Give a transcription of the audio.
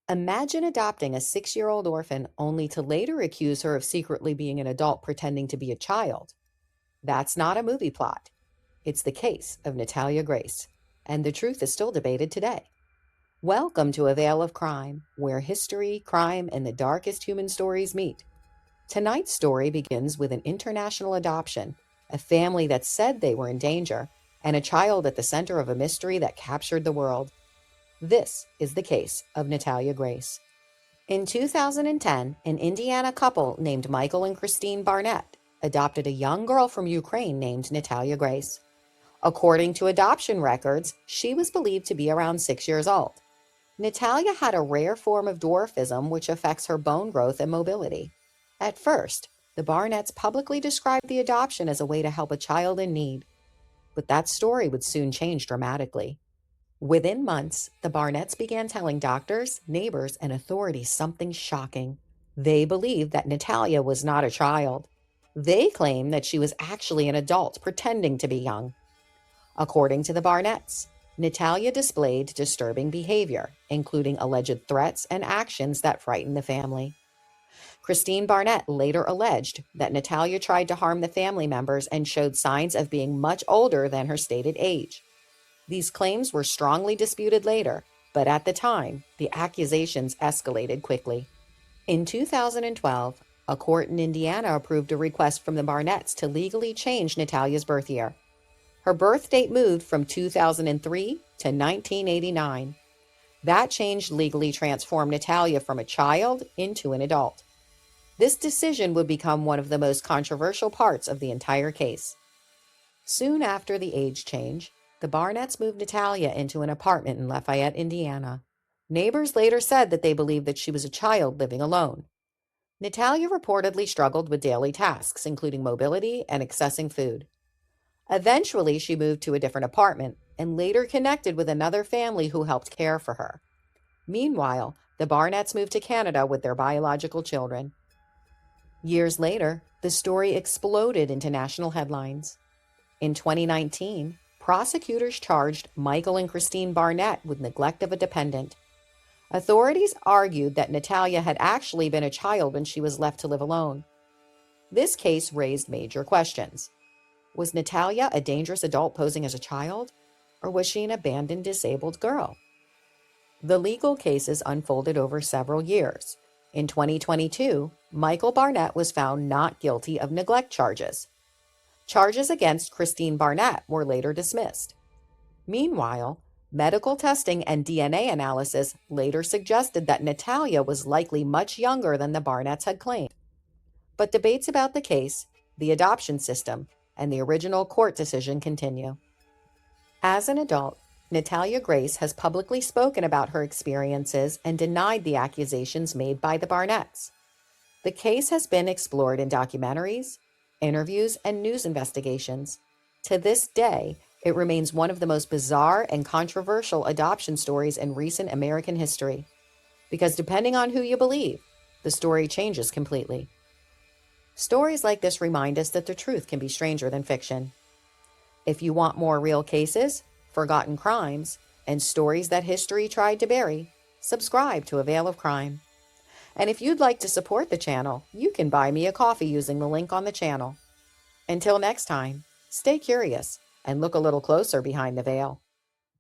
Imagine adopting a 6-year-old orphan only to later accuse her of secretly being an adult pretending to be a child. That's not a movie plot. It's the case of Natalia Grace, and the truth is still debated today. Welcome to A Veil of Crime, where history, crime, and the darkest human stories meet. Tonight's story begins with an international adoption, a family that said they were in danger, and a child at the center of a mystery that captured the world. This is the case of Natalia Grace. In 2010, an Indiana couple named Michael and Kristine Barnett adopted a young girl from Ukraine named Natalia Grace. According to adoption records, she was believed to be around 6 years old. Natalia had a rare form of dwarfism which affects her bone growth and mobility. At first, the Barnetts publicly described the adoption as a way to help a child in need. But that story would soon change dramatically. Within months, the Barnetts began telling doctors, neighbors, and authorities something shocking. They believed that Natalia was not a child. They claimed that she was actually an adult pretending to be young. According to the Barnetts, Natalia displayed disturbing behavior, including alleged threats and actions that frightened the family. Kristine Barnett later alleged that Natalia tried to harm the family members and showed signs of being much older than her stated age. These claims were strongly disputed later, but at the time, the accusations escalated quickly. In 2012, a court in Indiana approved a request from the Barnetts to legally change Natalia's birth year. Her birth date moved from 2003 to 1989. That change legally transformed Natalia from a child into an adult. This decision would become one of the most controversial parts of the entire case. Soon after the age change, the Barnetts moved Natalia into an apartment in Lafayette, Indiana. Neighbors later said that they believed that she was a child living alone. Natalia reportedly struggled with daily tasks, including mobility and accessing food. Eventually, she moved to a different apartment and later connected with another family who helped care for her. Meanwhile, the Barnetts moved to Canada with their biological children. Years later, the story exploded into national headlines. In 2019, prosecutors charged Michael and Kristine Barnett with neglect of a dependent. Authorities argued that Natalia had actually been a child when she was left to live alone. This case raised major questions. Was Natalia a dangerous adult posing as a child, or was she an abandoned disabled girl? The legal cases unfolded over several years. In 2022, Michael Barnett was found not guilty of neglect charges. Charges against Kristine Barnett were later dismissed. Meanwhile, medical testing and DNA analysis later suggested that Natalia was likely much younger than the Barnetts had claimed. But debates about the case, the adoption system, and the original court decision continue. As an adult, Natalia Grace has publicly spoken about her experiences and denied the accusations made by the Barnetts. The case has been explored in documentaries, interviews, and news investigations. To this day, it remains one of the most bizarre and controversial adoption stories in recent American history. Because depending on who you believe, the story changes completely. Stories like this remind us that the truth can be stranger than fiction. If you want more real cases, forgotten crimes, and stories that history tried to bury, subscribe to A Veil of Crime. And if you'd like to support the channel, you can buy me a coffee using the link on the channel. Until next time, stay curious and look a little closer behind the veil.